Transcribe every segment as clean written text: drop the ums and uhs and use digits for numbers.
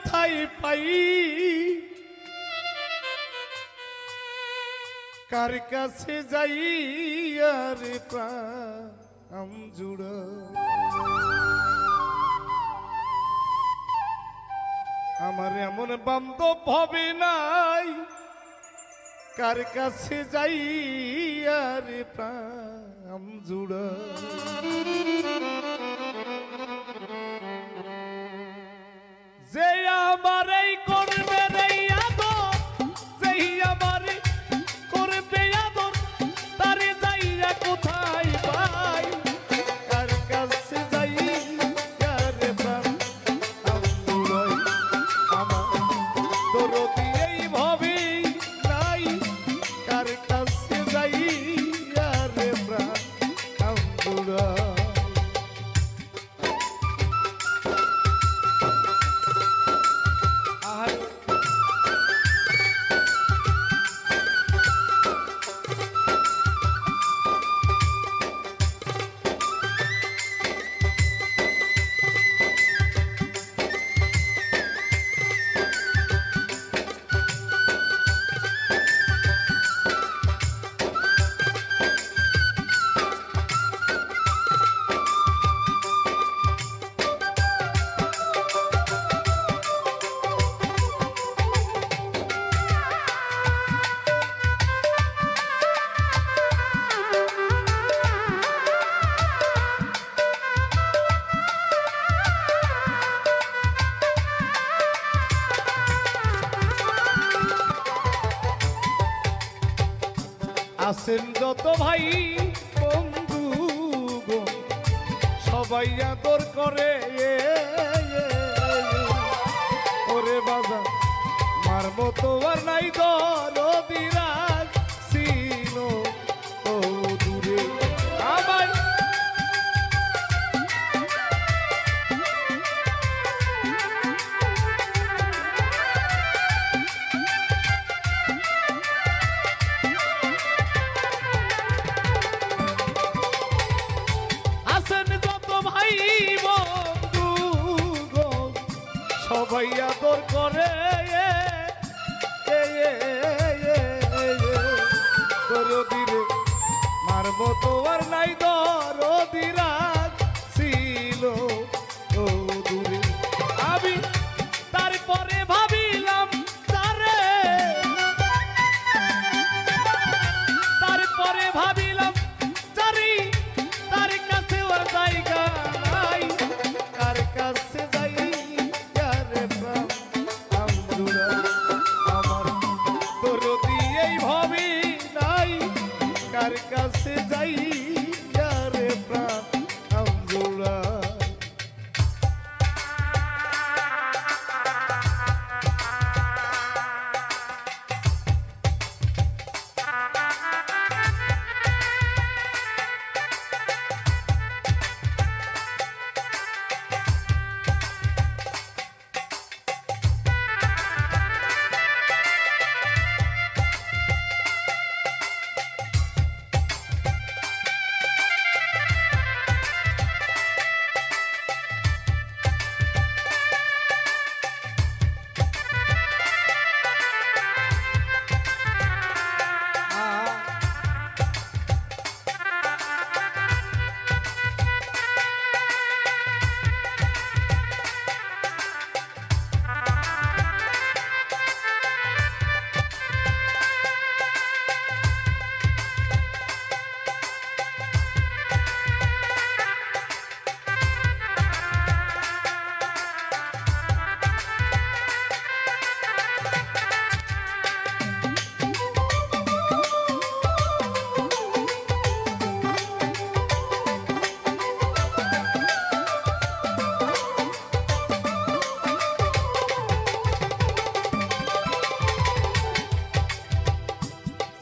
কোথায় পাই কার কাছে যাই আর প্রাণ জুড়া আমার এমন বান্ধব হবে নাই কার কাছে যাই আর প্রাণ জুড়া যে আমার এই করবে রে আদর যেই আমার করবে আদর তারে যাইয়া কোথায় পাই কার কাছে যাই আর প্রাণ জুড়াই আমার দরদি এই ভাবে নাই কার কাছে যাই আর প্রাণ জুড়াই আছেন যত ভাই বন্ধু গো সবাই আদর করে ওরে বাবা মার মতো আর নাই দরদিরাজ ছিল ও দূরে আমার সবাই আদর করে দরদিরে মারব তো আর নাই দরদিরাজ ছিল ও দূরে আমি তারপরে ভাবিলাম তারে তারপরে ভাবিলাম তারি তার কাছে ওর জায়গা নাই কার কাছে যাই কার কাছে যাই রে প্রাণ জোড়া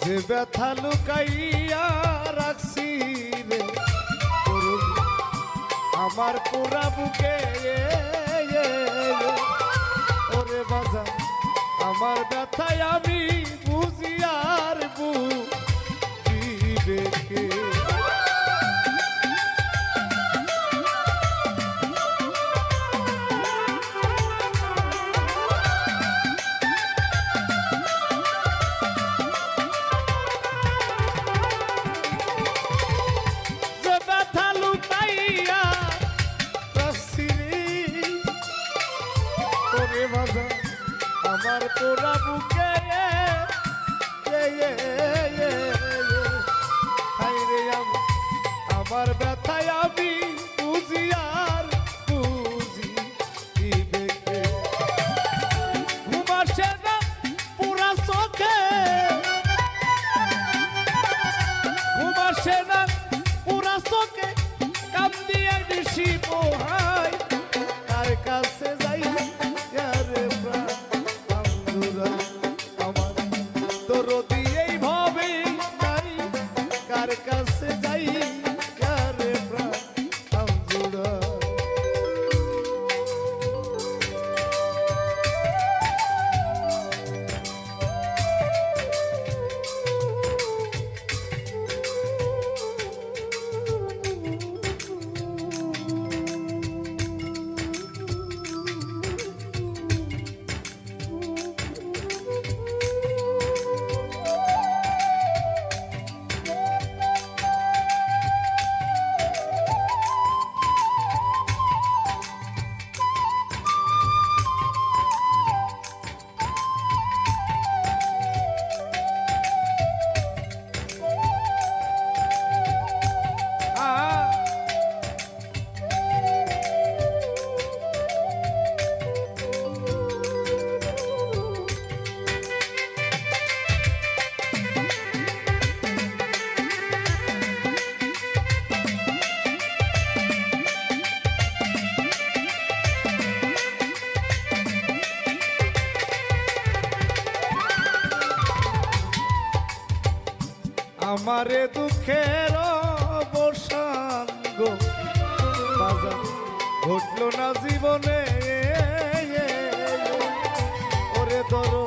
যে ব্যথা লুকাইয়া রাখছি রে আমার পুরা বুকে ওরে বাজা আমার ব্যথায় আমি বুঝি আর বুঝি কে মোরা বুকে আমার ব্যথায় আমি বুঝি আর বুঝি ঘুম আসে না পুরা চোখে ঘুম আসে না পুরা চোখে কাম দিয়ে দিশি পোহাই কার কাছে যাই রে প্রাণ আমার তোর দিয়েই ভাবে নাই কার কাছে যাই রে প্রাণ আমজুরা আমারে দুঃখের অবসান গো বাজার ঘটলো না জীবনে ওরে ধরো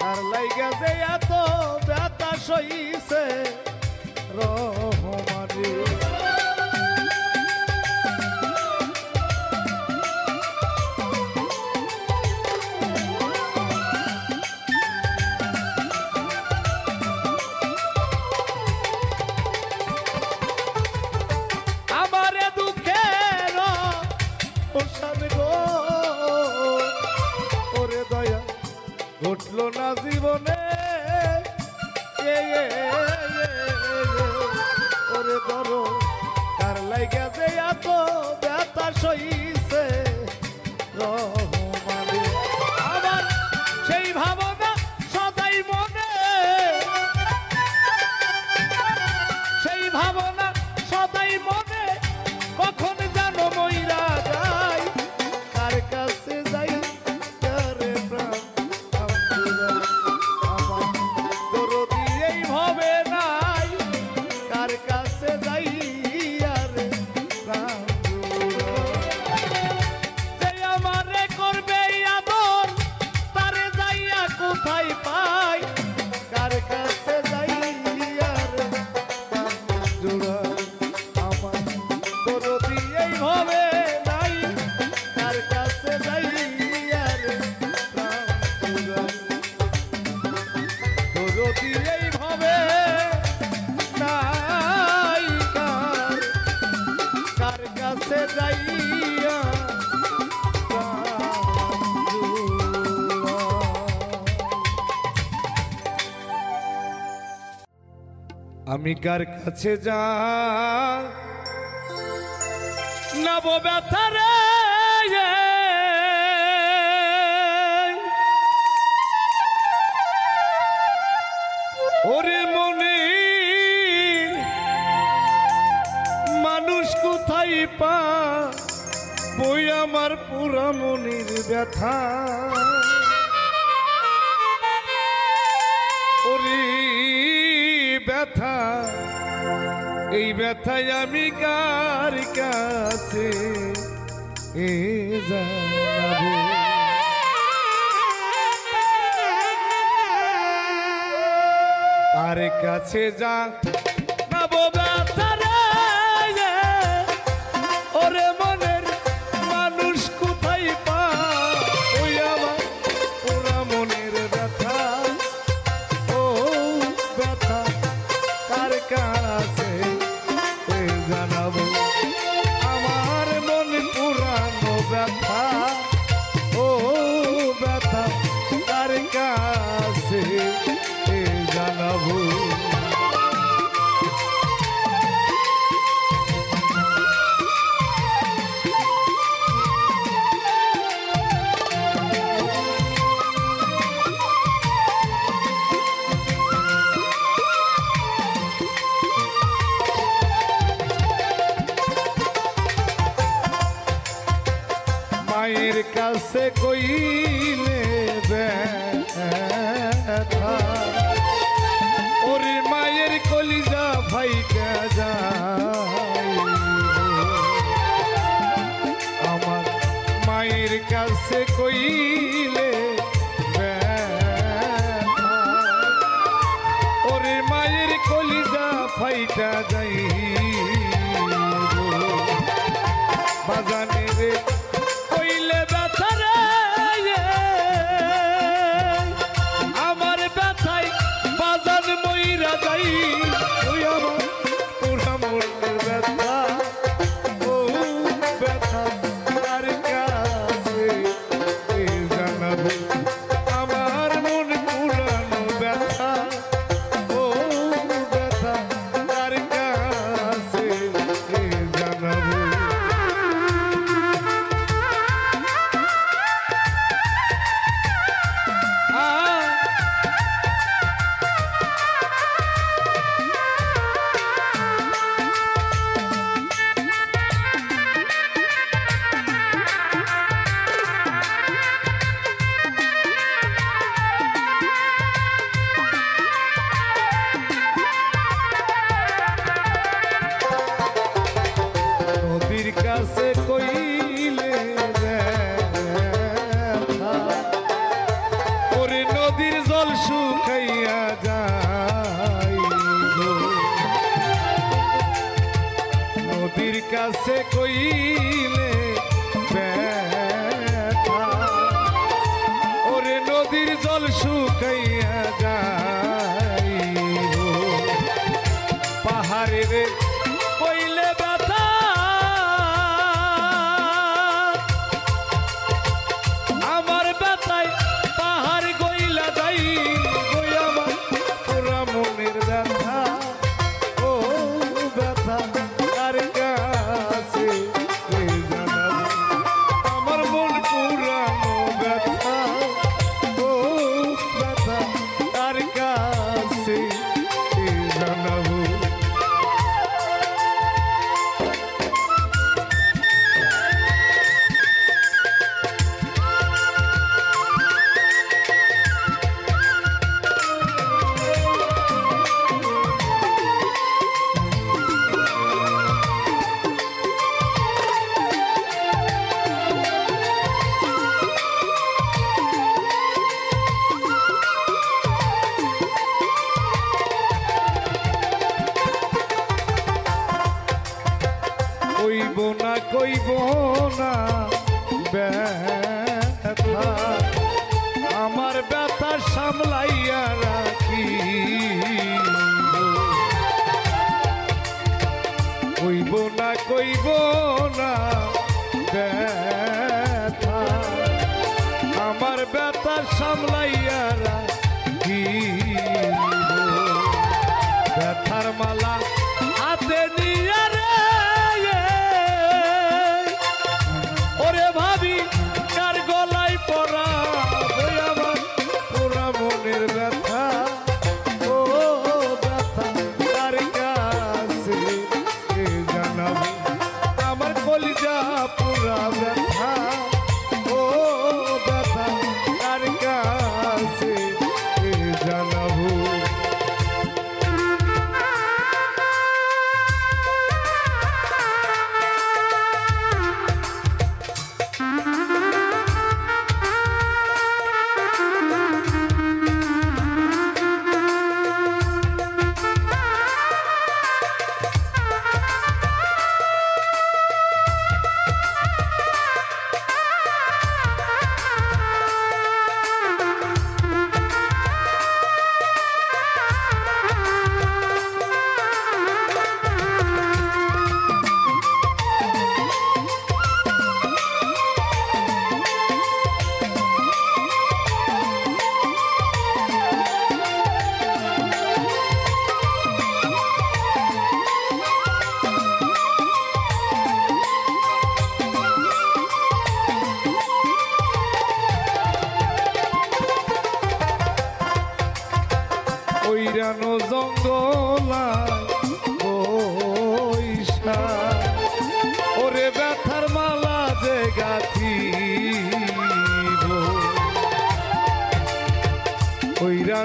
আর লাইগা যে এত ব্যথা সইছে রহমানে ঘটলো না জীবনে ওরে ধরো কার লাইগা যে এত ব্যথা সইছে রহমানে আমার সেই ভাবনা সদাই মনে সেই ভাবনা সদাই মনে কখন যেন মইরা যায় কার কাছে যাই রে প্রাণ আমি কার কাছে যা নব ব্যথা রে ওরে মনে মানুষ কোথায় পা বই আমার পুরা মনের ব্যথা ওরে ব্যথা এই ব্যথায় আমি কার কাছে জানাবো কার কাছে জানাবো ব্যথা রে ওরে মনের মানুষ কোথায় পা ওই আমার পুরা মনের ব্যথা ও ব্যথা কার কাছে জানাবো আমার মন পুরানো ব্যথা ও ব্যথা কার কাছে কাছে কইলে ব্যথা ওরে মায়ের কলিজা ফাইটা যায় আমার মায়ের কাছে কইলে ব্যথা ওরে মায়ের কলিজা ফাইটা যায় বাজানে রে কইলে ব্যথা রে আমার ব্যথায় বাজান মইরা যাই তুই আমার পুরা মনের ব্যথা ও ব্যথা তার কাছে জানাবো আমার মন পুরানো ব্যথা ও ব্যথা তার কাছে জানাবো কাছে কইলে ব্যথা ওরে নদীর জল শুকাইয়া যায় নদীর কাছে কইলে ব্যথা ওরে নদীর জল শুকাইয়া যায় পাহাড়ের কইলে ব্যথা কইব না ব্যথা আমার ব্যথা সামলাইয়া রাখি কইব না ব্যথা আমার ব্যথা সামলাইয়া রাখি ব্যথার মালা হাতে নিয়ে ওরে ভাবি কার গলায় পড়া ওই আমার পুরা মনের ব্যথা ও ব্যথা তার কাছে জানাবো আমার কলিজা পুরা ব্যথা ও ব্যথা তার কাছে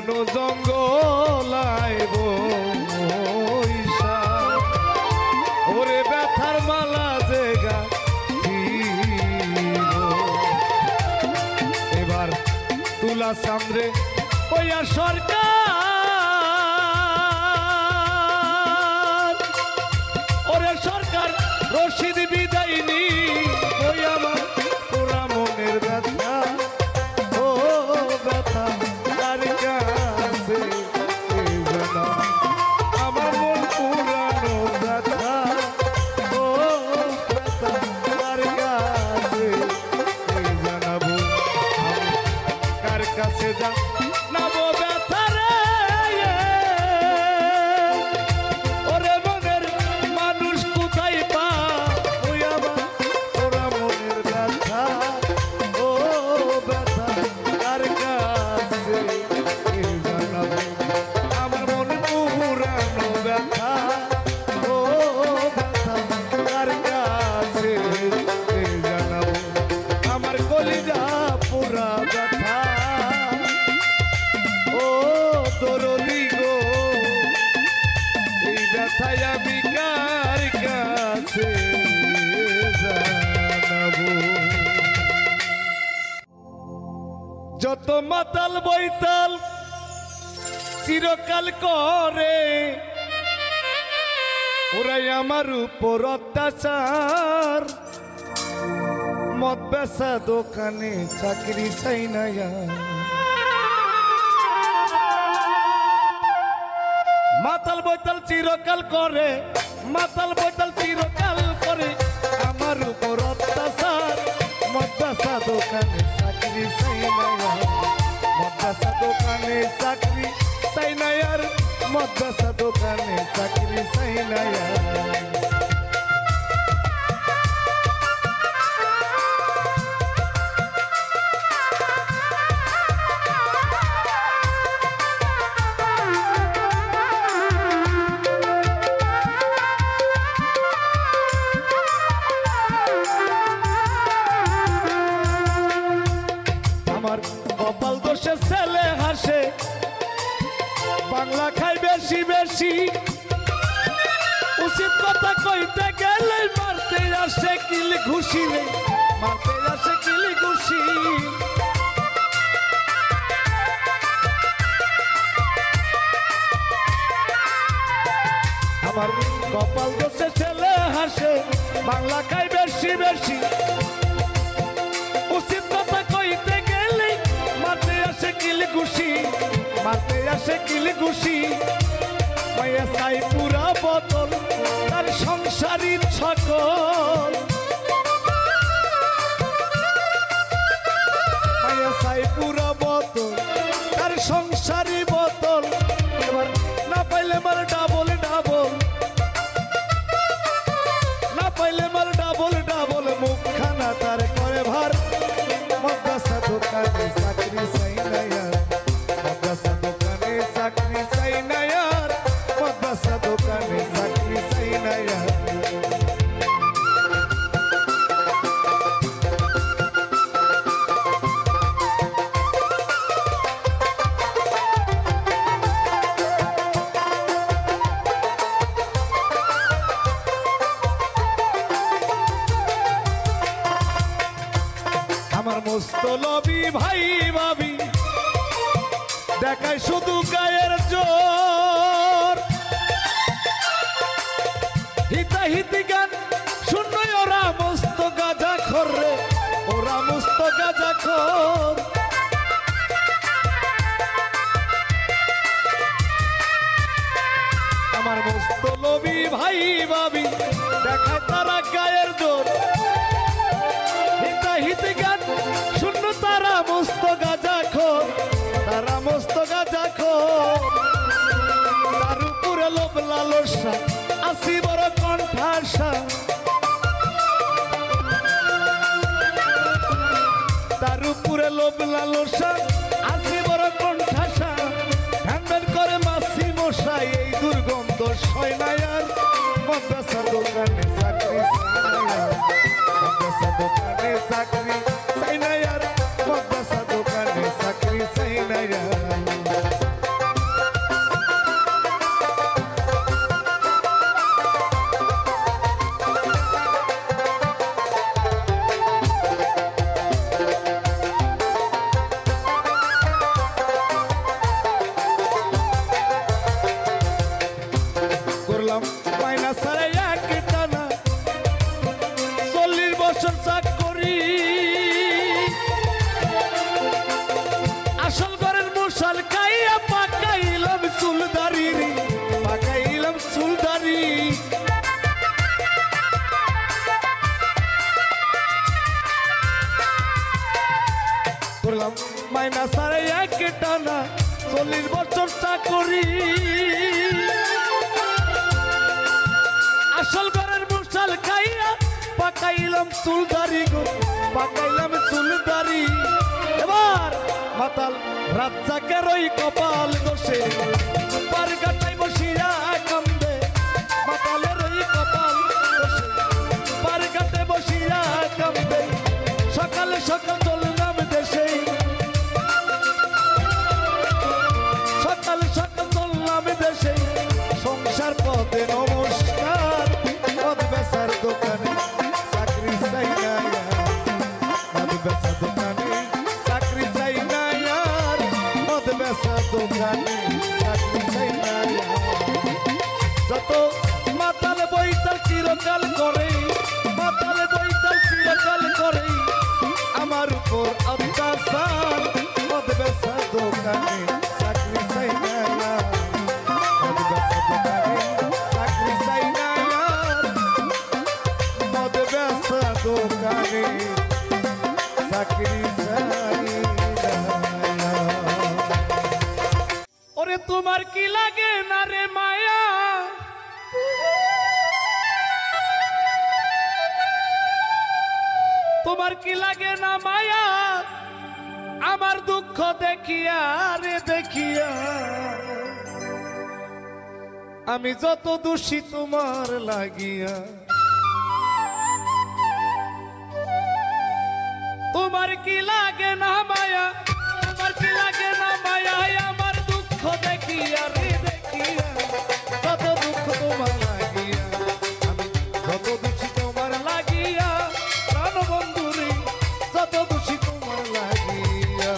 পুরানো জঙ্গলায় বইসা ওরে ব্যথার মালা জেগা এবার তুলা সামরে ওইয়া সরকার ওরে সরকার রশিদ বিদায়নি ওই আমার পুরা মনের ব্যথা ও ব্যথা তার কাছে জানা আমার মন পুরানো ব্যথা ও ব্যথা তার কাছে জানাবো কার কাছে জানাবো ব্যথা রে ওরে মনের মানুষ কোথায় পা ওই আমার তোরা মনের ব্যথা ও ব্যথা তার কাছে জানাবো আমার মন পুরানো ব্যথা ও ব্যথা তার কাছে জানাবো আমার কলিজা পুরা ব্যথা ও দরদি গো এই ব্যথায় আমি কার কাছে জানাবো যত মাতাল বৈতাল চিরকাল করে ওরাই আমার উপর অত্যাচার মদ বেচা দোকানে চাকরি চাই না মাতাল বৈতাল চিরকাল করে মাতাল বৈতাল চিরকাল করে আমার উপর অত্যাচার মদ বেচা দোকানে চাকরি চাই না মদ বেচা দোকানে চাকরি চাই না আর মদ বেচা দোকানে চাকরি চাই না আমার কপাল দোষে ছেলে হাসে বাংলা খাই বেশি বেশি উচিত কথা কইতে গেলে মারতে আসে কিল ঘুষি রে মারতে আসে কিল ঘুষি আমার কপাল দোষে ছেলে হাসে বাংলা খাই বেশি বেশি উচিত কথা কইতে গেলে মারতে আসে কিল ঘুষি মারতে আসে কিল ঘুষি মায়া চাই পুরা বদল তার সংসারীর সকল মায়া চাই পুরা বদল তার সংসারী বদল এবার না পাইলে মার ডাবল ডাবল না পাইলে মার ডাবল ডাবল মুখখানা তার করে ভার মদ্রাসা দোকানে চাকরি চাই না ইয়ার মদ্রাসা দোকানে চাকরি চাই না ইয়ার মদ্রাসা দোকানে চাকরি চাই না ইয়ার আমার মুস্তলবি ভাই ভাবি দেখায় শুধু গায়ের জোর হিতাহিতি গান শূন্য ওরা মস্ত গাঁজা খোর রে ওরা মস্ত গাঁজা খোর আমার মুস্তলবি ভাই ভাবি দেখায় তারা গায়ের জোর হিতাহিতি গান শূন্য তারা মস্ত গাঁজা খোর তারা মস্ত গাঁজা খোর তার উপরে লোভ লালসা আসি বড় কণ্ঠাসা তার উপরে লোভ লালসা আসি বড় কণ্ঠাসা ধ্যান করে মাসি মশাই এই দুর্গন্ধ সয় না আর মদ্রাসার দোকানে চাকরি মদ্রাসা দোকানে চাকরি চাই না আর মদ্রাসা দোকানে চাকরি চাই না আর করলাম মাইনা সারে এক টানা 40 বছর চাকরি আসল ঘরের মশাল খাইয়া পাকাইলাম চুলদারি করলাম মাইনা সারে এক টানা 40 বছর চাকরি আসল ঘরের মশাল খাইয়া পাকাইলাম চুলদারি এবার মাতাল রাজ্জাকের ওই কপাল দোষে পার কাটাই বসিয়া কান্দে মাতালের ওই কপাল দোষে পার কাটে বসিয়া কান্দে সকাল সকাল চললাম দেশে সকাল সকাল চললাম দেশে সংসার পথে নমস্কার মদ বেচার দোকানে চাকরি চাই না মদ বেচার দোকানে চাকরি চাই না মদ বেচার দোকানে চাকরি চাই না যত মাতাল বইতাল চিরকাল করে মাতাল বইতাল চিরকাল করে আমার উপর অত্যাচার মদ বেচার দোকানে চাকরি চাই না মদ বেচার দোকানে চাকরি চাই না মদ বেচার দোকানে চাকরি চাই না। ওরে তোমার কি লাগে না রে মায়া তোমার কি লাগে না মায়া আমার দুঃখ দেখিয়া রে দেখিয়া আমি যত দোষী তোমার লাগিয়া তোমার কি লাগে না মায়া তোমার কি লাগে না মায়া আমার দুঃখ দেখিয়া রে দেখিয়া যত দুঃখ তোমার লাগিয়া আমি যত দোষী তোমার লাগিয়া প্রাণ বন্ধুরে যত দোষী তোমার লাগিয়া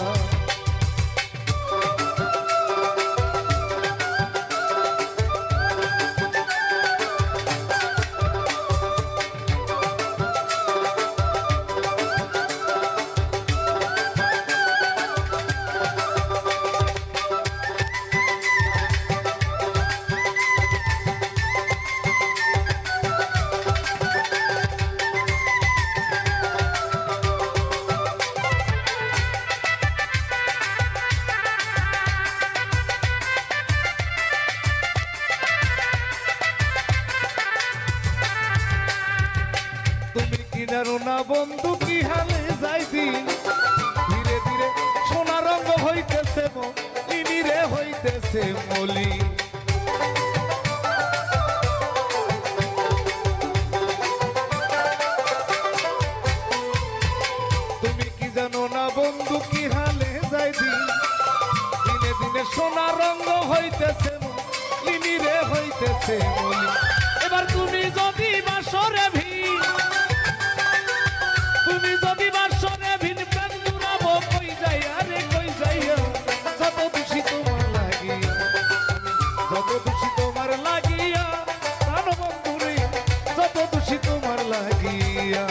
জানো না বন্ধু কি হালে যাইবি ধীরে ধীরে সোনা রঙ হইতেছে মলিনী রে হইতেছে মলি তুমি কি জানো না বন্ধু কি হালে যাইবি দিনে দিনে সোনা রঙ হইতেছে মলিনী রে হইতেছে মলি এবার তুমি যদি বাসরে তুমি যদি বাসরে ভিন প্রেম জুড়াবো কই যাইয়া রে কই যাইয়া যত খুশি তোমার লাগিয়া যত খুশি তোমার লাগিয়া প্রাণ বন্ধু রে যত খুশি তোমার লাগিয়া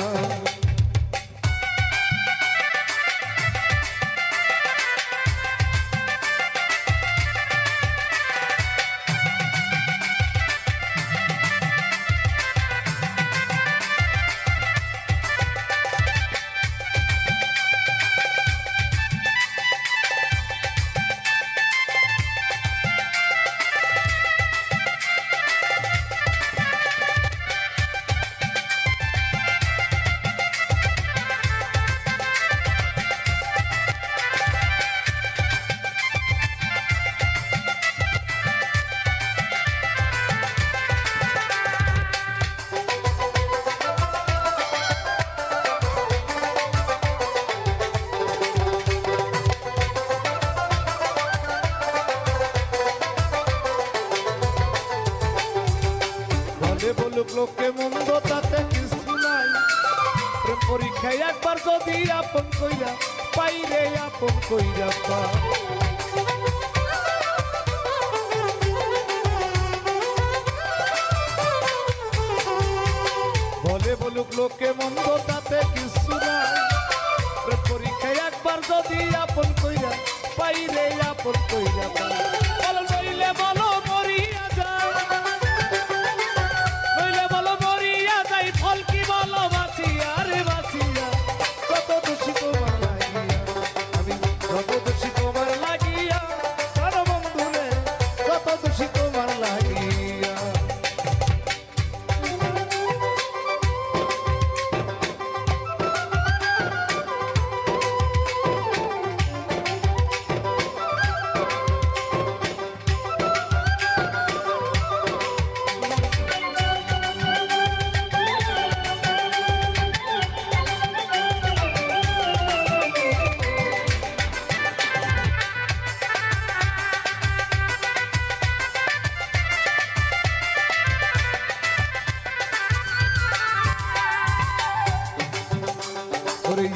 বলুক লোকে মন্দ তাতে কিছু নাই প্রেম পরীক্ষায় একবার যদি আপন কইরা পাইরে আপন কইরা পা বলুক লোকে মন্দ তাতে কিছু নাই পরীক্ষায় একবার যদি আপন কইরা পাইরে আপন কইরা বলো নইলে বলো মরিয়া যায় নইলে বলো মরিয়া যাই ফল কি বলো বাঁচিয়া রে বাঁচিয়া কত দোষী তোমার লাগিয়া আমি কত দোষী তোমার লাগিয়া আর বন্ধুরে কত দোষী তোমার লাগিয়া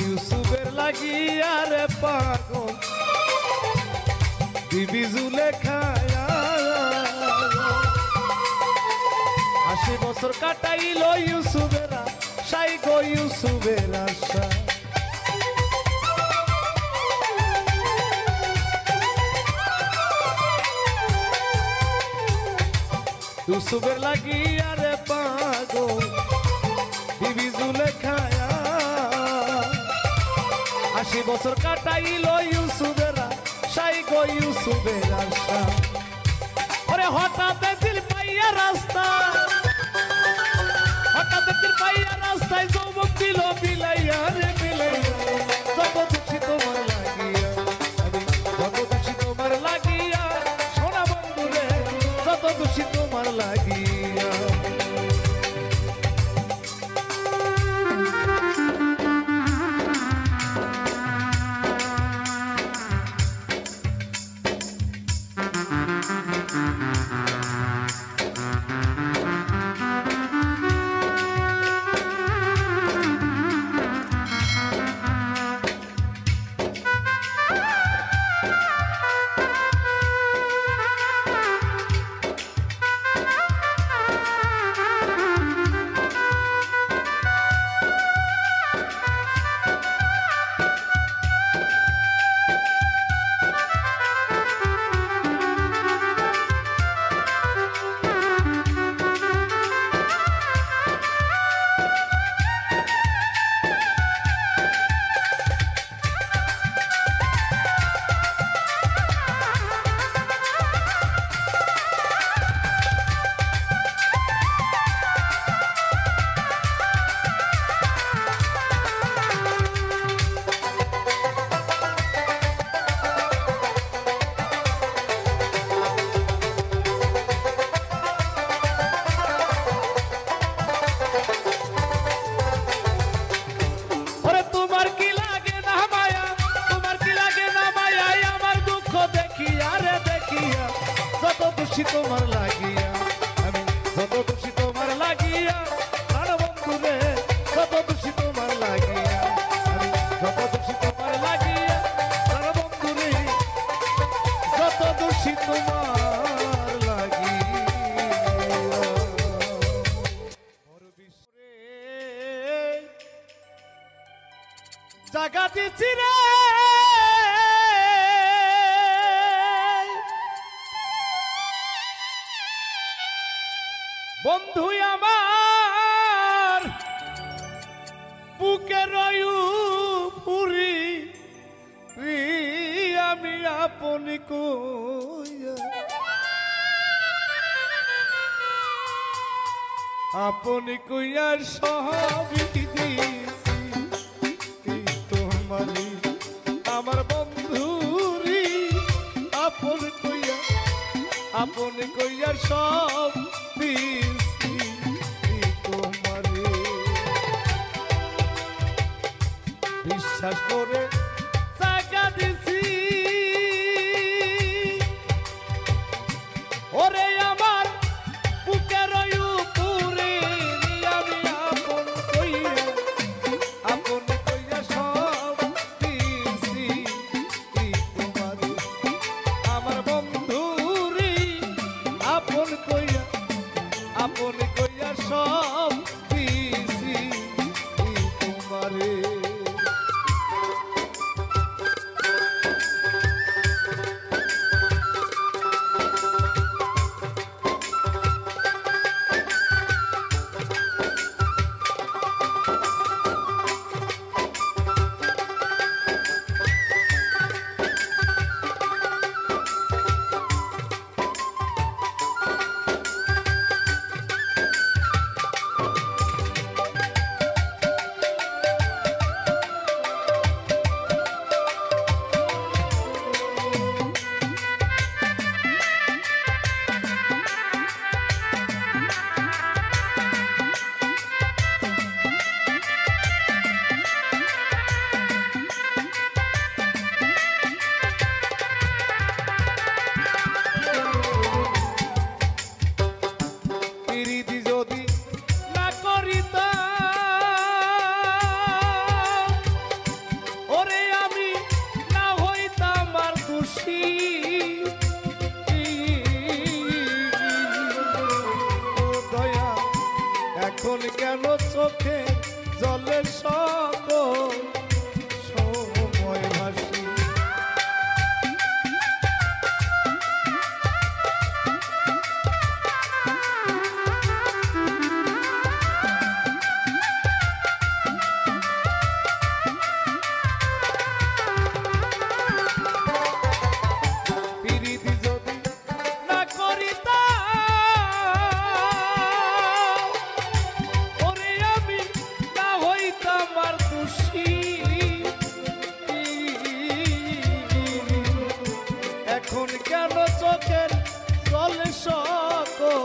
ইউসুফের লাগিয়া রে পাগল বিবি জুলেখায়া 80 বছর কাটাইল ইউসুফেরা সাই গো ইউসুফের আশা ইউসুফের লাগিয়া রে পাগল বিবি জুলেখায়া 80 বছর কাটাইল ইউসুফেরা সাই গো ইউসুফের আশা ওরে হঠাৎ দিল পাইয়া রাস্তা হঠাৎ দিল পাইয়া রাস্তায় যৌবক দিল বিলাইয়া রে বিলাইয়া কত দুঃখী তোমার লাগিয়া আমি কত দুঃখী তোমার লাগিয়া সোনা বন্ধু রে কত দুঃখী তোমার লাগিয়া তোমার লাগিয়া আমি কত দোষী তোমার লাগিয়া প্রাণ বন্ধু রে কত দোষী তোমার লাগিয়া আমি কত দোষী তোমার লাগিয়া প্রাণ বন্ধু রে কত দোষী তোমার লাগিয়া জাগা দিছি রে বন্ধু আমার বুকের পুরি আমি আপনি কইয়া আপনি কইয়া সবই দিয়েছি তোমারি আমার বন্ধুরি আপনি কইয়া সব তোমারে বিশ্বাস করে জায়গা দিছি ওরে আমার বুকের উপরে আমি আপন কইয়া সব দিছি তোমারে আমার বন্ধুরি আপন কইয়া সব দিছি এখন কেন চোখে জলে সকল সময় ভাসি এখন কেন চোখের জলে সকল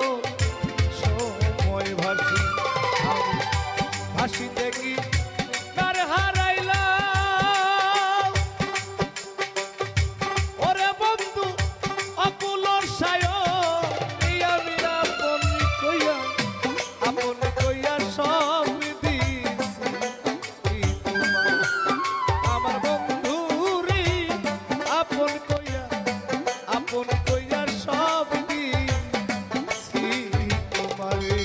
সময় ভাসি আমি ভাসি দেখি তার হারাইলাম ওরে বন্ধু অকুলর সায় আমি আপন কইয়া সব দিছি আমার বন্ধু রে আপন আপন কইয়া সব দিছি তোমারে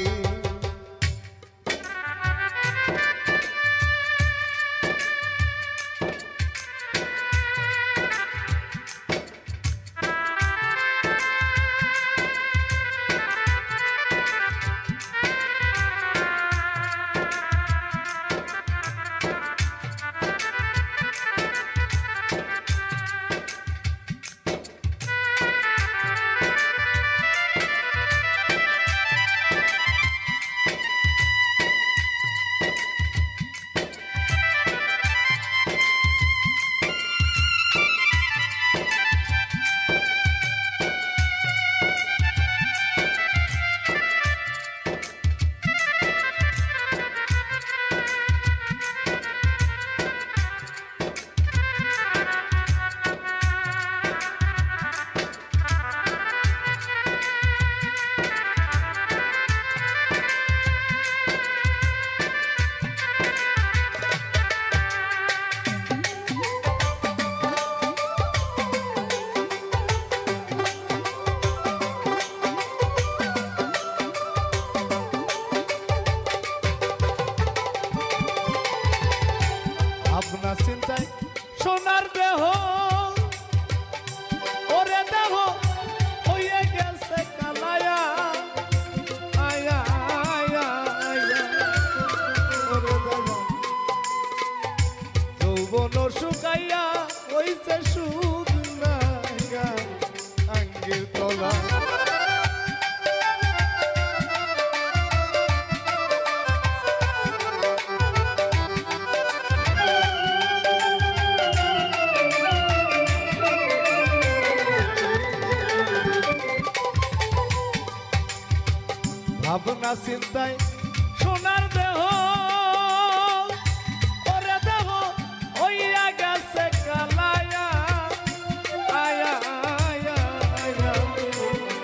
ভাবনা চিন্তায় সোনার দেহ ওরে দেহ হইয়া গেছে কালায়া আয়া আয়া আয়া ওরে দেহ যৌবন শুকাইয়া হইছে সুখ না আঙ্গের তলা ভাবনা চিন্তায় সোনার দেহ ওরে দেহ হইয়া গেছে কালায়া আয়া আয়া আয়া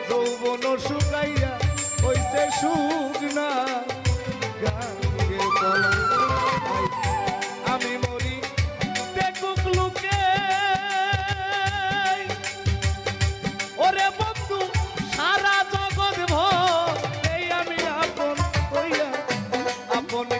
যৌবন শুকাইয়া হইছে সুখ না গাঙ্গের তলা আমি মরি দেখুক লোকে ওরে বন্ধু সারা জগৎ ভর আপন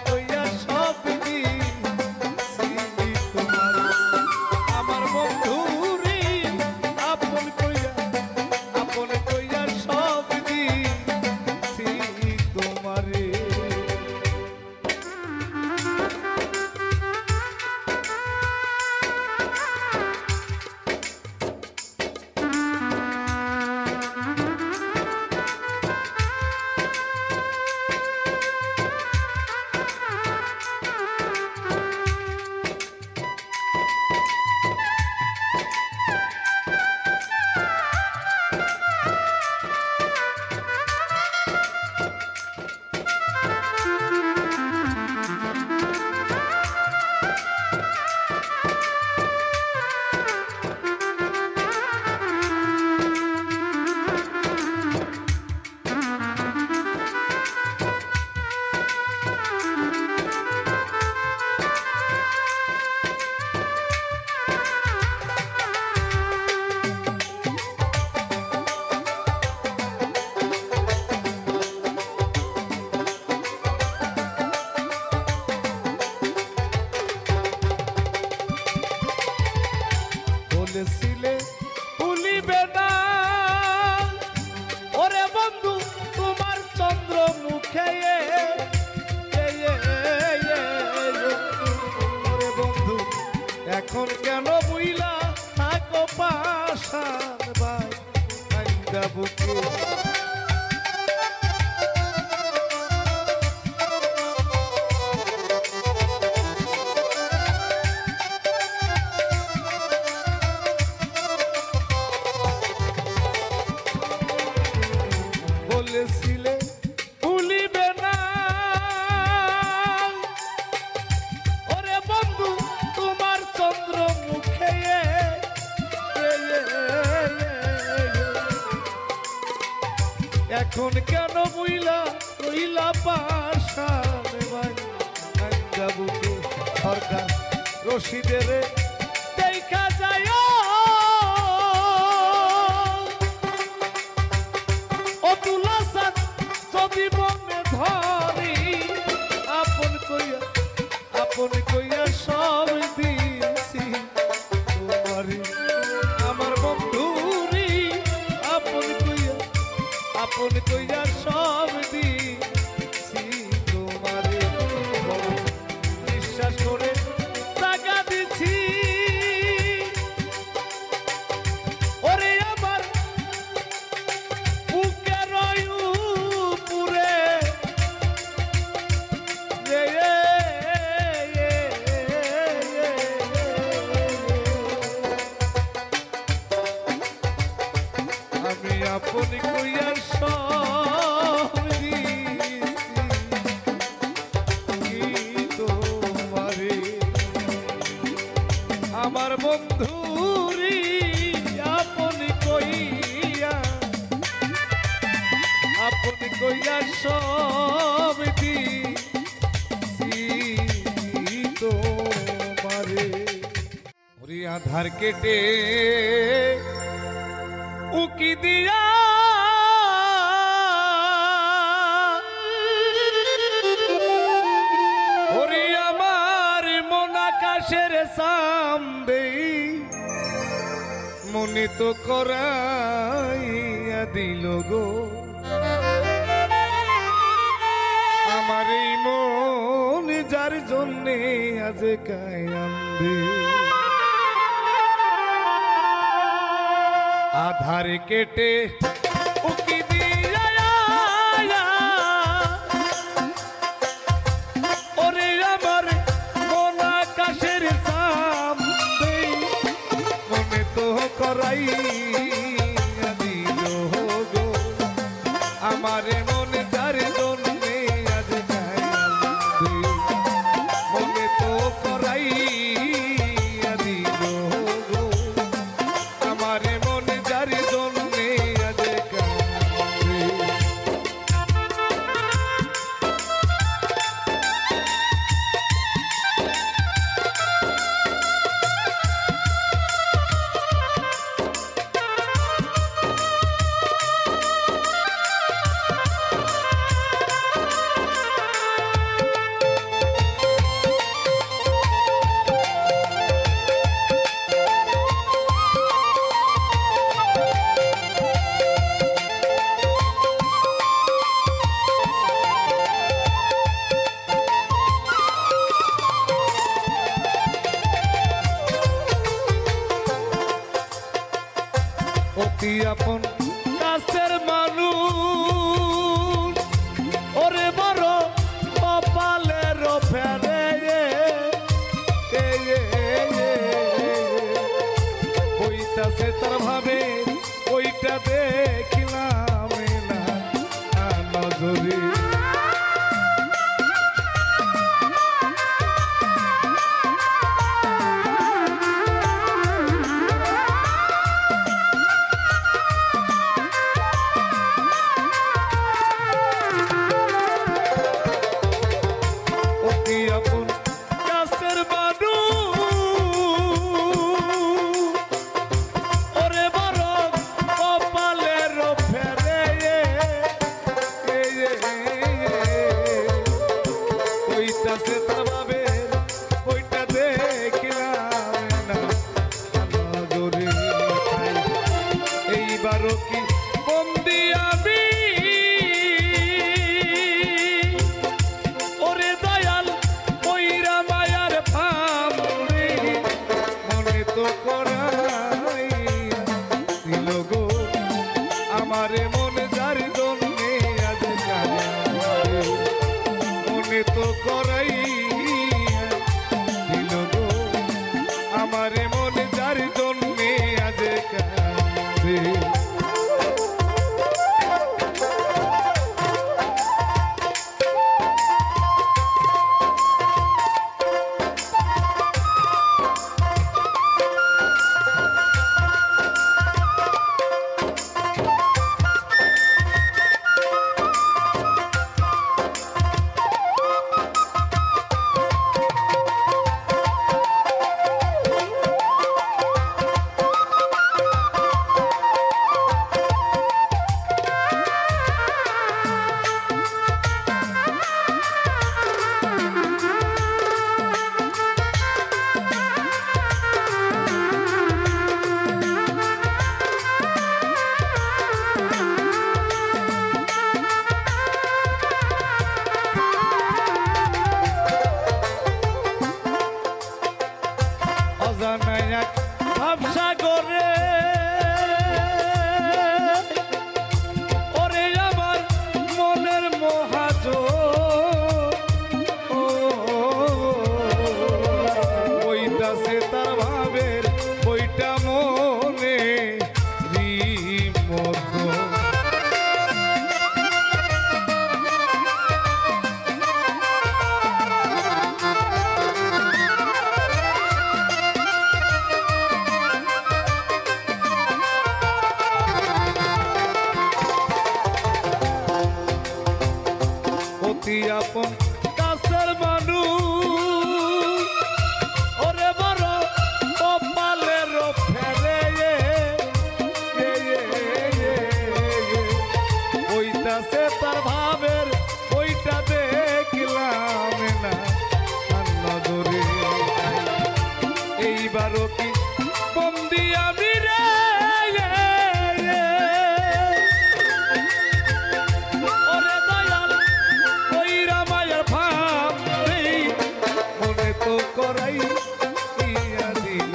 এখন কেন বুইলা কইলা পাশানে ভাই আঞ্জাবুকে সরকার রশিদের দেখা যায় অতুলা সাত যদি মনে ধরি আপন কইয়া সব দিছি তোমারে আমার বন্ধুরি আপন কইয়া সব দিছি তোমারে বিশ্বাস করে টাকা দিছি ওরে আমার বুকে রয়ু পুরে আমি আপন কইয়া সব দিছি তোমারে আমার বন্ধুরি আপন কইয়া সব দিছি তোমারে ওরে আধার কেটে উকি দিয়া ওরে আমার মন আকাশের সামনে মনে তো করাইয়া দিল গো আমার এই মন যার জন্যে আজ কায়ান্দে আধার কেটে উকি দিয়া ওরে আমার মন আকাশের সামনে মনে তো করাই দিল গো আমার মন যার জন্যে আজ কায়ান্দে মনে তো করাই দিল গো আমার মন যার জন্যে আজ কাঁদে অতি আপন কাছের মানুষ ওরে বড় কপালের ফেরে ওইটাছে তার ভাবে ওইটা দেখিলাম না নজরে আপন কাছের মানুষ ওরে বড় কপালের ফেরে ওইটা সে তার ভাবে ওইটা দেখিলাম না নজরে এইবারও কি বন্দি আমি আমারে মন যার জন্যে আজ কাঁদে মনে তো করাই দিল গো আমারে মন যার জন্যে আজ কাঁদে অতি আপন কাছের মানুষ ওরে বড় কপালের ফেরে ওইটাছে তার ভাবের ওইটা দেখলাম না নজরে এইবারও কি বন্দি আমি রে ওরে দয়াল ওইরা মায়ের ভাব মনে তো করাই দিয়া দিল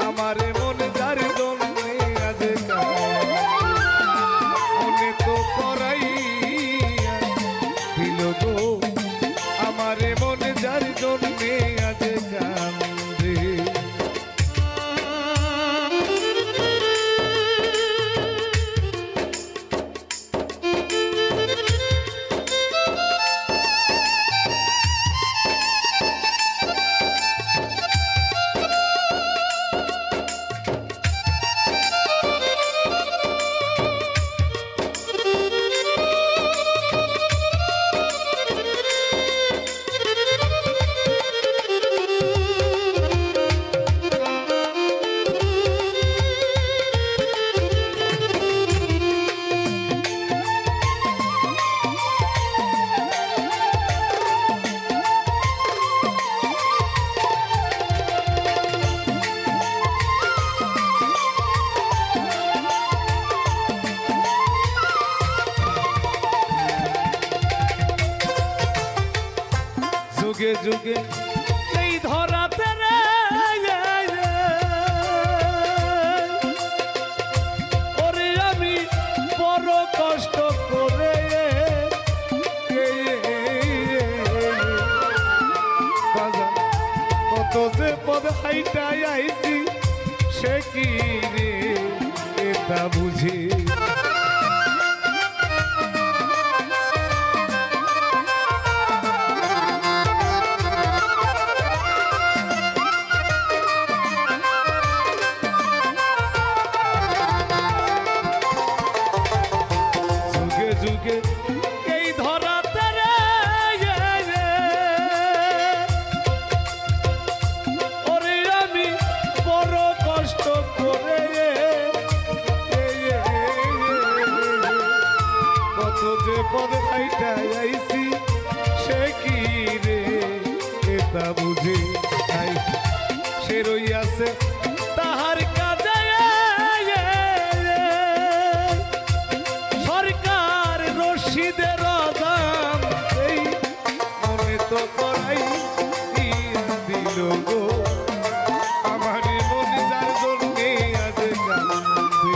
আমারে মনে যার জন্যে আজ মনে তো করাই দিল গো আমারে মনে যার জন্যে আজ কান্দে যুগে যুগে এই ধরাতে রে ওরে আমি বড় কষ্ট করে কত যে পদ হাইটাই আইছি সে কি রে এটা বুঝি যুগে এই ধরাতে রে ওরে আমি বড় কষ্ট করে কত যে পদ খাইটা আইছি সে কি রে এটা বুঝে সে রইয়াছে তাহার কাজে সরকার রশিদের দাম এই মনে তো করাই দিয়া দিল গো আমারে মনে যার জন্যে আজ কান্দে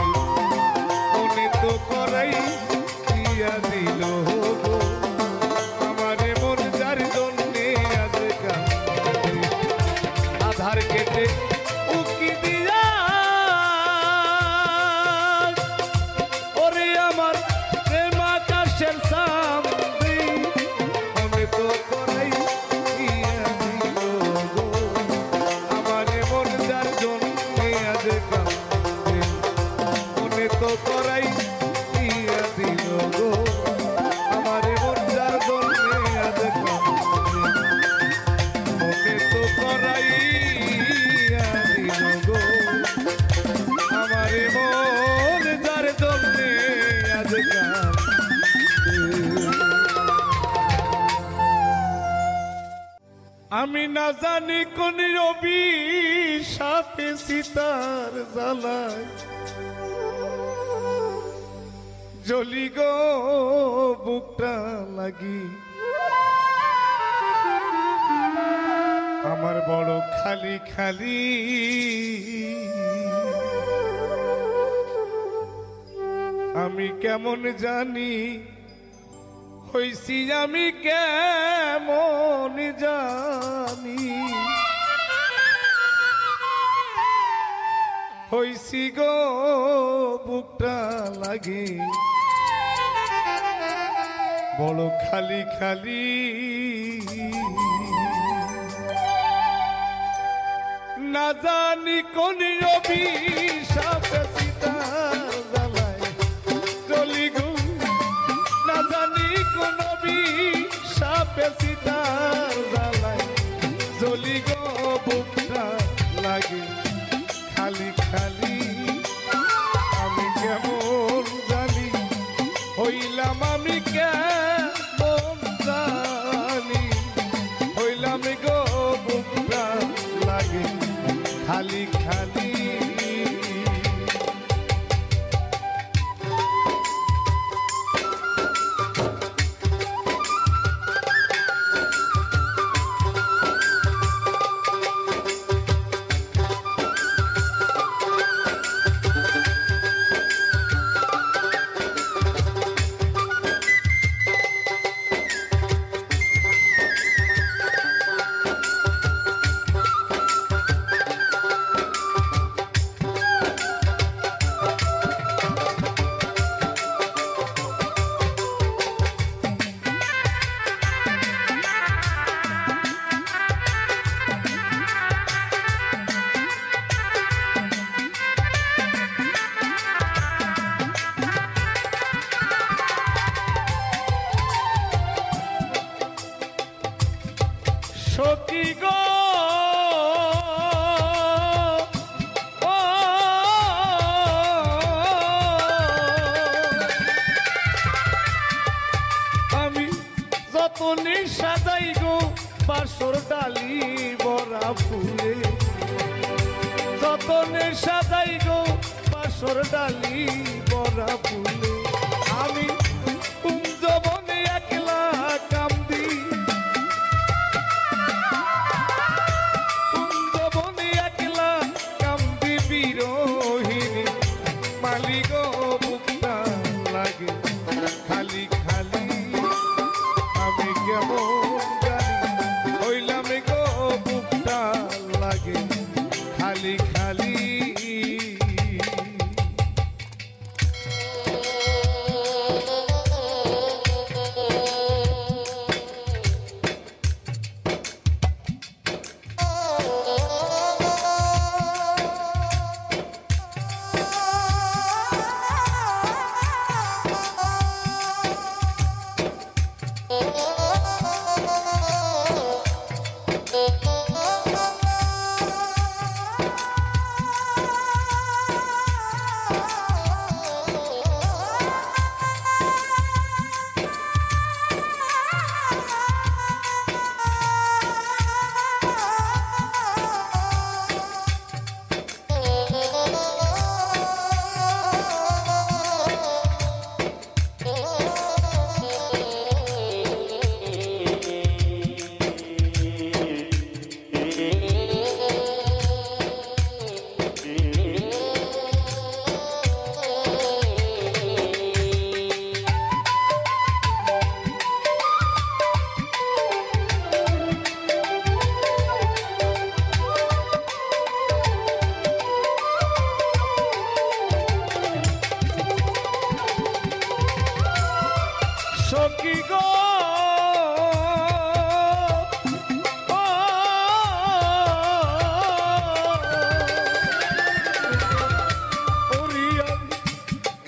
মনে তো করাই দিয়া দিল গো আমারে মনে যার জন্যে আজ কান্দে আধার কেটে উকি দিয়া ওরে আমার প্রেম আকাশের সামনে মনে তো করাই দিয়া দিল গো আমারে মন যার জন্যে আজ কান্দে মনে তো করাই দিয়া দিল গো আমারে মন যার জন্যে আজ কান্দে মনে তো করাই দিল গো আমারে মন যার জন্যে আজ আমি না জানি কোন রবি সাপে সীতার জ্বালায় জলি গো বুকটা লাগি আমার বড় খালি খালি আমি কেমন জানি হইছি আমি কেমন জানি হইছি গো বুকটা লাগে বড় খালি খালি না জানি কোন রবি সাপে সীতার জ্বালায় চলি গো না জানি কোন পেশিটার জ্বালায় জ্বলি গো বুকটা লাগে খালি খালি আমি কেমন জানি হইলাম আমি কেমন জানি হইলাম গো বুকটা লাগে খালি খালি সখী গো আমি যতনে সাজাই গো বাসর ডালি বরা ফুলে যতনে সাজাই গো বাসর ডালি বরা ফুলে আমি কুঞ্জবনে একলা কান্দি বিরোহিনী মালিক বুকটা লাগে খালি খালি আমি কেমন জানি হইলাম গো বুকটা লাগে খালি খালি সখী গো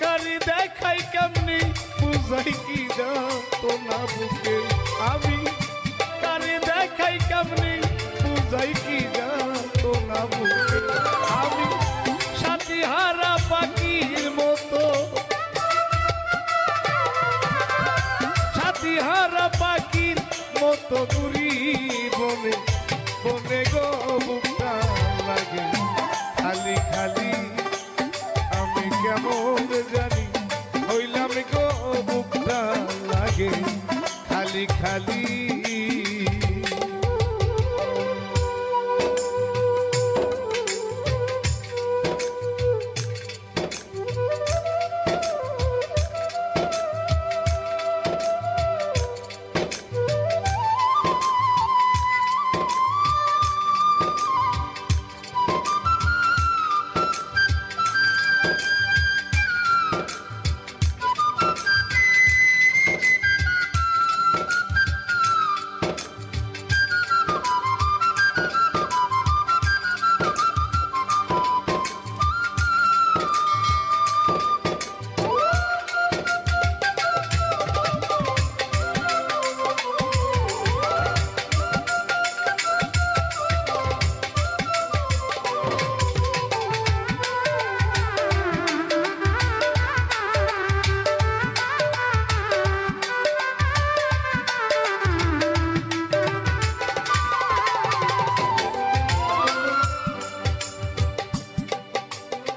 কারি দেখাই কেমনি বুঝাই কি তো না বুকে আমি কারি দেখাই কেমনি বুঝাই কি তো না বুকে আমি সাথী হারা পাখির মতো হারা পাখির মতো ঘুরি বনে বনে গো বুকটা লাগে খালি খালি আমি কেমন জানি হইলাম গো বুকটা লাগে খালি খালি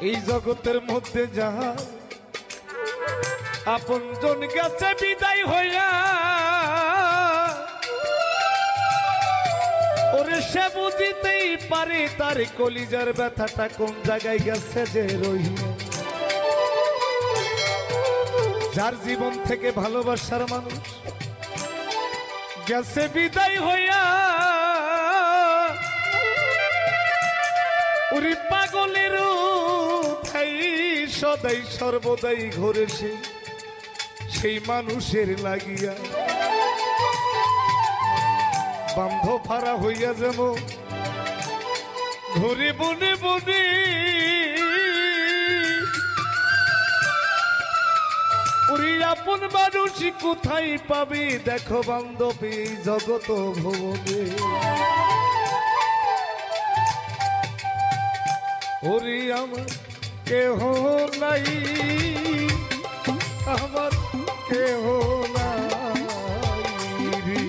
এই জগতের মধ্যে যাহা আপনজন গেছে বিদায় হইয়া, ওরে সে বুঝিতেই পারে তার কলিজার ব্যথাটা কোন জায়গায় গেছে যে রহিয়া। যার জীবন থেকে ভালোবাসার মানুষ গেছে বিদায় হইয়া, ওরে পাগলের ঠাই সদাই সর্বদাই ঘরে সেই মানুষের লাগিয়া। বান্ধ ফারা হইয়া যাব ঘুরে বনে বনে, ওরে আপন মানুষই কোথায় পাবে দেখো বান্ধবী জগত ভুবনে। ওরে আমার কেহ নাই, আমার কেহ নাই রে।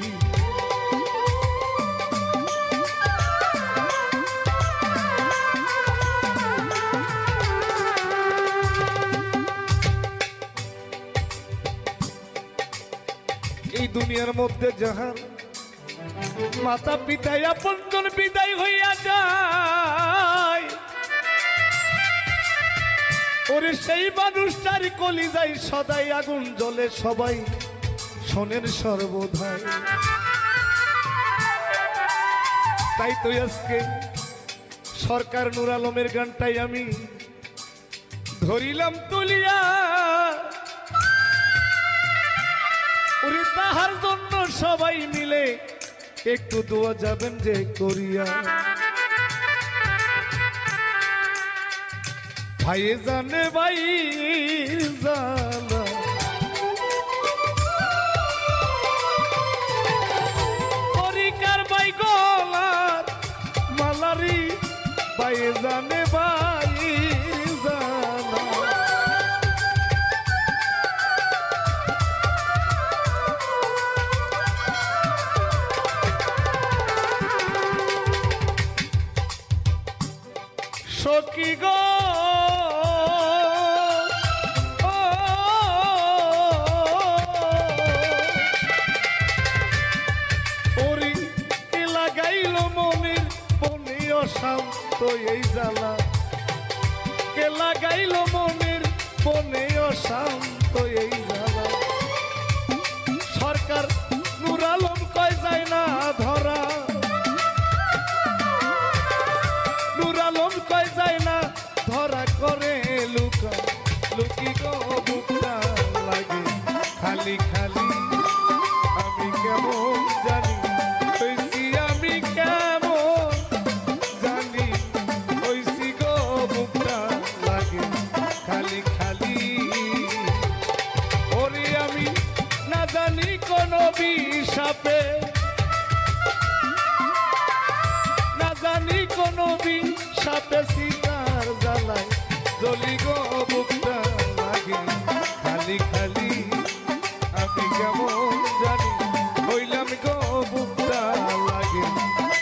এই দুনিয়ার মধ্যে যাহার মাতা পিতায় আপনজন বিদায় হইয়া যায়, ওরে সেই মানুষটার কলিজায় সদাই আগুন জ্বলে সবাই শোনেন সর্বদাই। তাই তো আজকে সরকার নূর আলমের গানটাই আমি ধরিলাম তুলিয়া, ওরে তাহার জন্য সবাই মিলে একটু দোয়া যাবেন যে করিয়া। ভাই জানে ভাই জালা, পরিকার ভাই গলার মালারি, ভাই জানে ভাই জালা। সখী গো শান্ত এই জ্বালা, কে লাগাইল মনের বনে অশান্ত এই জ্বালা। সরকার নূর আলম কয় যায় না ধরা, নূর আলম কয় যায় না ধরা, করে লুকা লুকি গো বুকটা লাগে খালি খালি। আমি কেমন জানি হইছি, আমি কেমন জানি হইছি গো বুকটা লাগে খালি খালি। ওরে আমি না জানি কোন বিষাপে, না জানি কোন বিষাপে সীতার জ্বালায় জ্বলি গো বুকটা লাগে খালি খালি। আমি কেমন জানি হইলাম গো বুকটা লাগে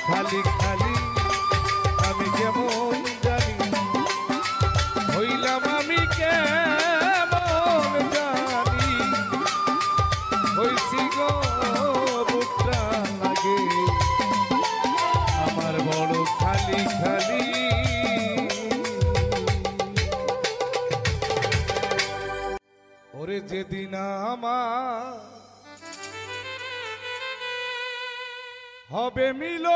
খালি খালি। আমি কেমন জানি হইলাম, আমি কেমন জানি হইছি গো বুকটা লাগে আমার বড় খালি খালি। ওরে যেদিন আমার হবে মিলন,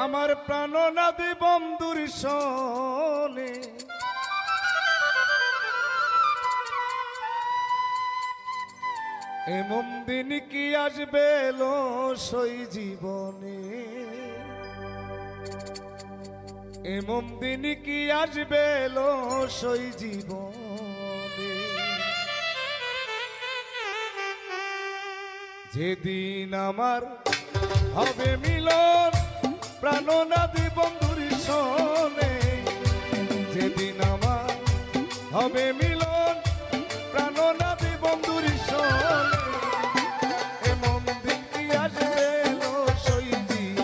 আমার প্রাণনাদী বন্ধুর সনে, এমন দিন কি আসবে সই জীবনে, এমন দিন কি আসবে সই জীবনে। যেদিন আমার হবে মিলন প্রাণনাদী বন্ধুর সনে, যেদিন আমার হবে মিলন প্রাণনাদী বন্ধুর সনে, এমন দিন কি আসবে সই জীবনে।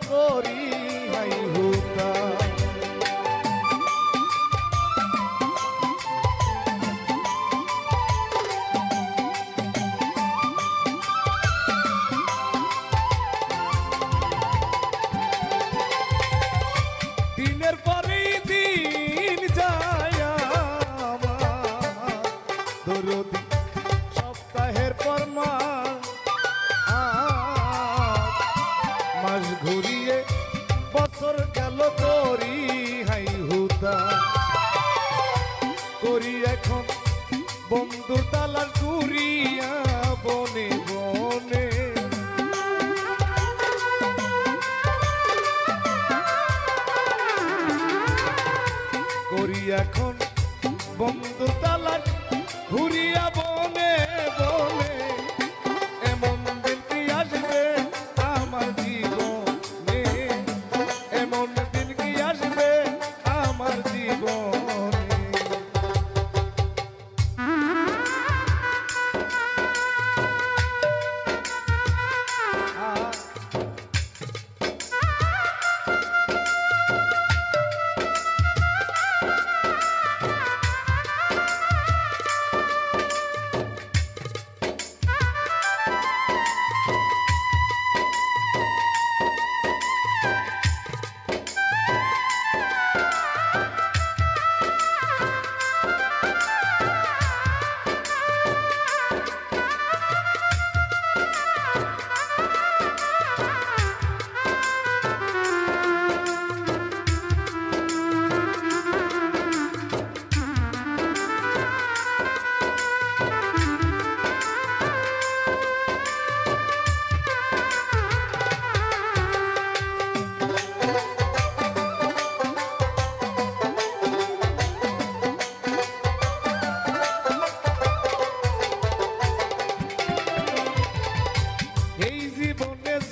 করি হাই হুতা দিনের পরে দিন যায় আমার দরদি সপ্তাহের পর মাস ঘুরিয়ে বছর গেল করি হাই হুতা করি এখন বন্ধু তালার ঘুরিয়া বনে বনে করি এখন বন্ধু তালার ঘুরিয়া বনে বনে এমন দিন কি আসবে আমার জীবনে এমন দিন কি আসবে আমার জীবনে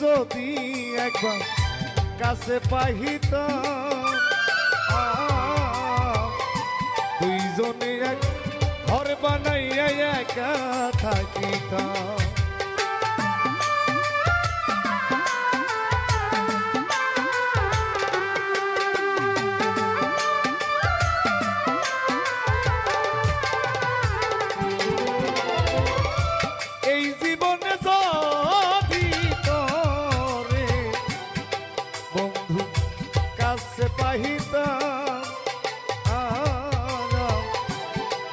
যদি একবার কাছে পাইতাম দুইজনে এক ঘর বানাইয়া একা থাকিতাম এই জীবনে যদি তরে বন্ধু কাছে পাইতাম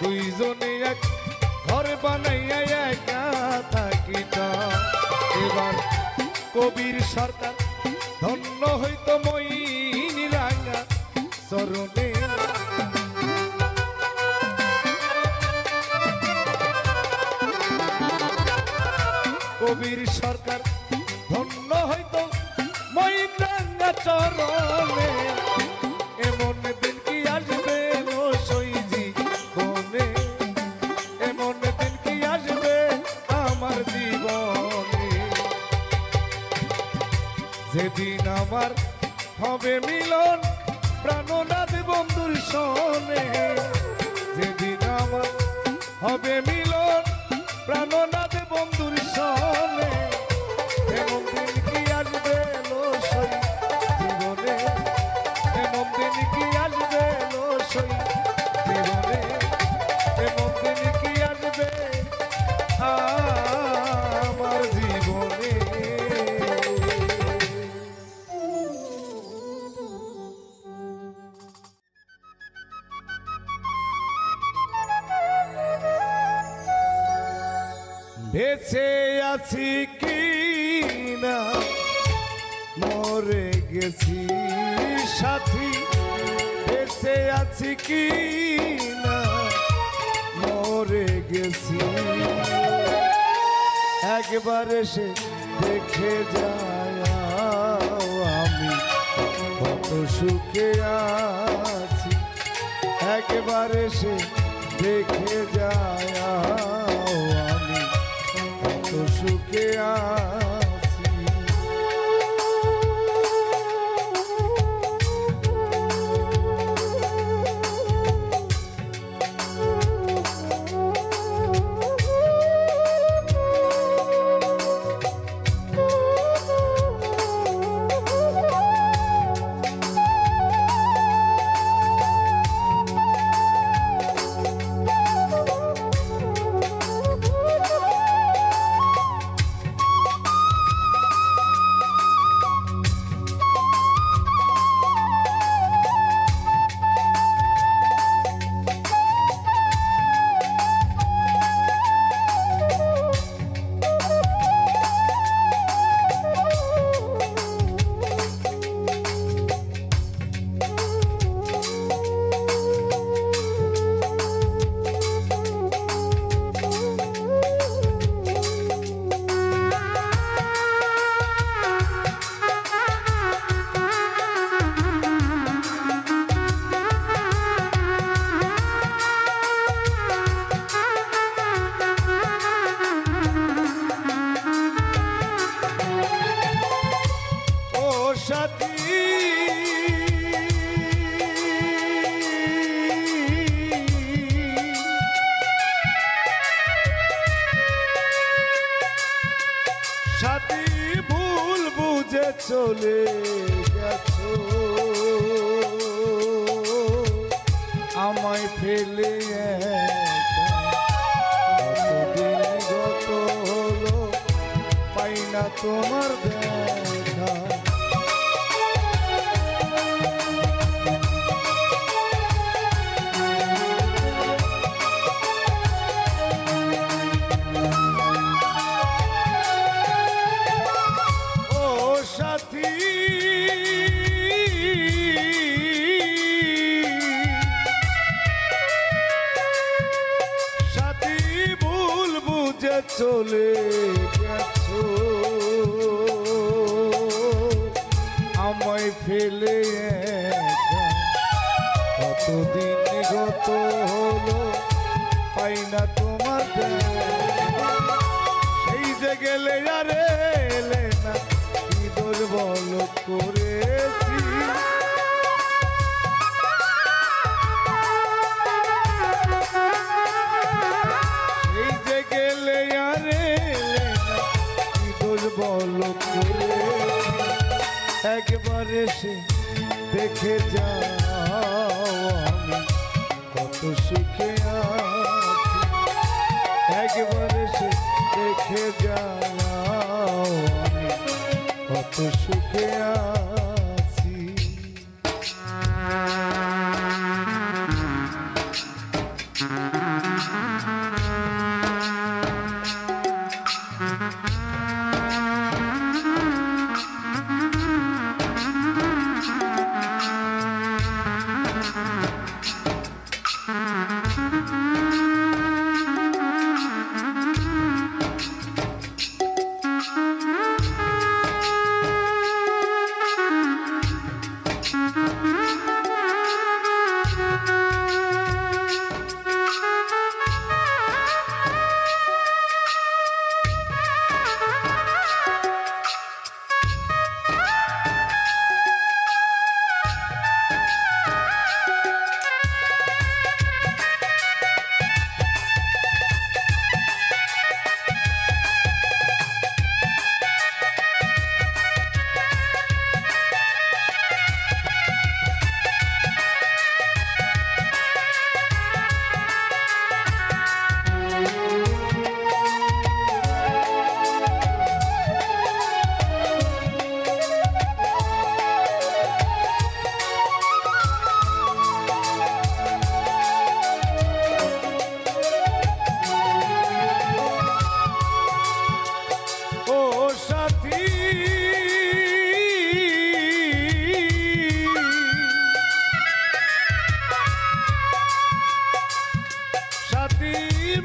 দুইজনে এক ঘর বানাইয়া একা থাকিতাম এবার কবির সরকার ধন্য হইতো মইনি রাঙা চরণে কবির সরকার ধন্য হইতো মইন রাঙা চরণে এমন দিন কি আসবে ও সইজি বনে এমন দিন কি আসবে আমার জীবনে যেদিন আমার হবে মিলন প্রাণনাথ বন্ধুর সনে যেদিন আমার হবে মিলন প্রাণনাথ বন্ধুর সনে এমন দিন কি আসবে লোসই জীবনে এমন দিন কি আসবে লোসই জীবনে এমন দিন কি আসবে আমার জীবনে বেঁচে আছি কি না মরে গেছি সাথী বেঁচে আছি কি না মরে গেছি একবার এসে দেখে যায় আমি কত সুখে আছি একবার এসে দেখে যায় আমি কত সুখে আছি গেলে কতদিন গত হলো পাই না তোমার দেখা। চলে গেছো আমায় ফেলে কতদিন গত হলো পাই না তোমার দেখা। সেই যে গেলে আরে এলে না কি দুর্বল করেছি। বল করে একবার এসে দেখে যাও আমি কত সুখে আছি। একবার এসে দেখে যাও আমি কত সুখে আছি।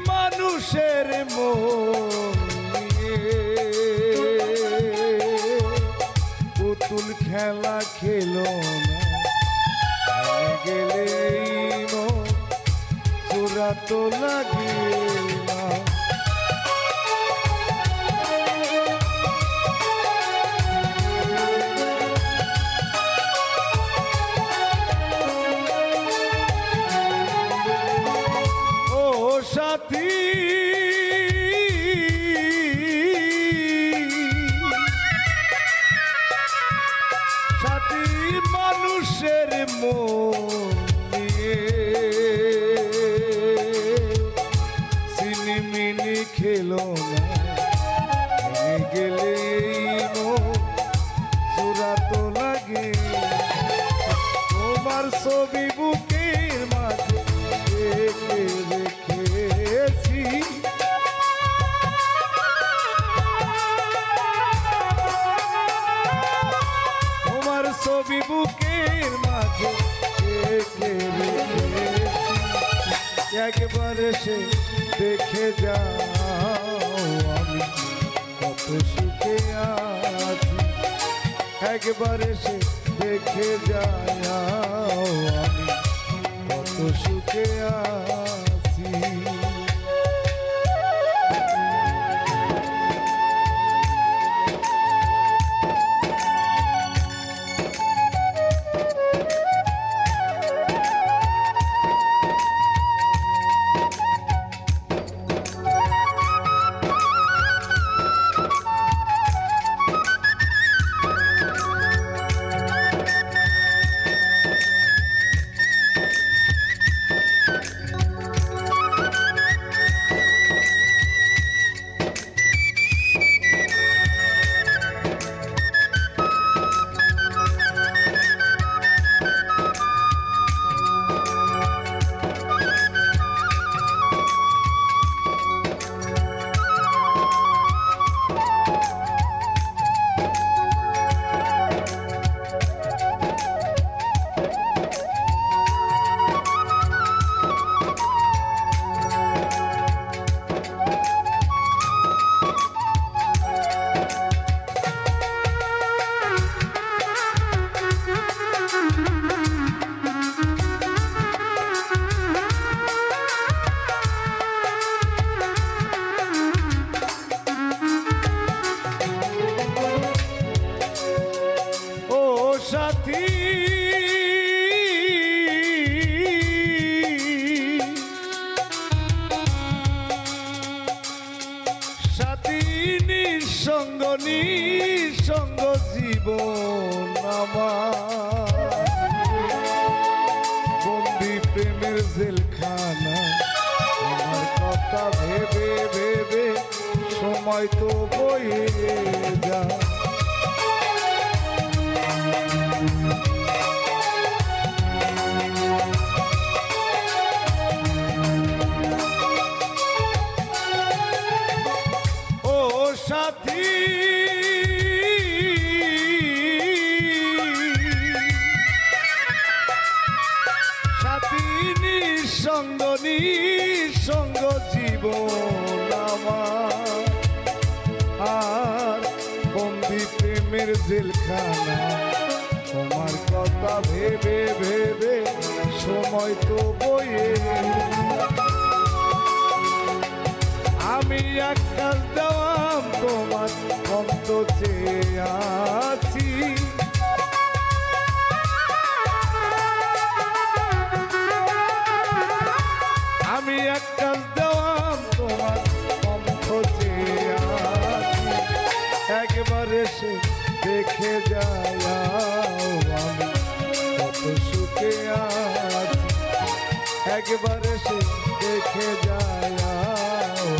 মানুষের মন পুতুল খেলা খেলো না গেলে চূড়া তো লাগে না। সাথী সাথী মানুষের মন নিয়ে সিনেমিনি খেলো না গেলে চূড়া তো লাগে। তোমার ছবি বুকের মাঝে রেখেছি তোমার ছবি বুকের মাঝে রেখেছি। একবার এসে দেখে যাও আমি কত সুখে আছি। একবার এসে দেখে যাও আমি কত সুখে আছি। জেলখানা তোমার কথা ভেবে ভেবে সময় তো বয়ে যায়। ও সাথী নিঃসঙ্গ নিঃসঙ্গ জীবন আমার আর বন্দি প্রেমের জেলখানা তোমার কথা ভেবে ভেবে সময় তো বয়ে। আমি আকাশ দেওয়াম তোমার অন্ত চেয়ে আছি, আমি আকাশ দেওয়াম তোমার অন্ত চেয়ে আছি, একবার এসে দেখে যায় আমি কত সুখে আছি, একবার এসে দেখে যায় আমি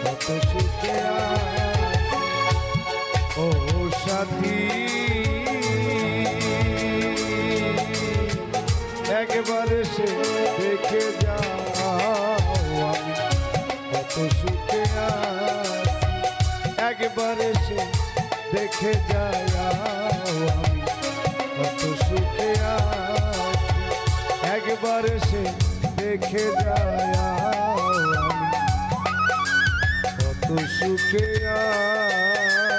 কত সুখে আছি। ও সাথী একবার এসে দেখে যাও আমি কত সুখে আছি, একবার এসে দেখে যায় আমি কত সুখে আছি, একবার এসে দেখে যায় আমি কত সুখে আছি।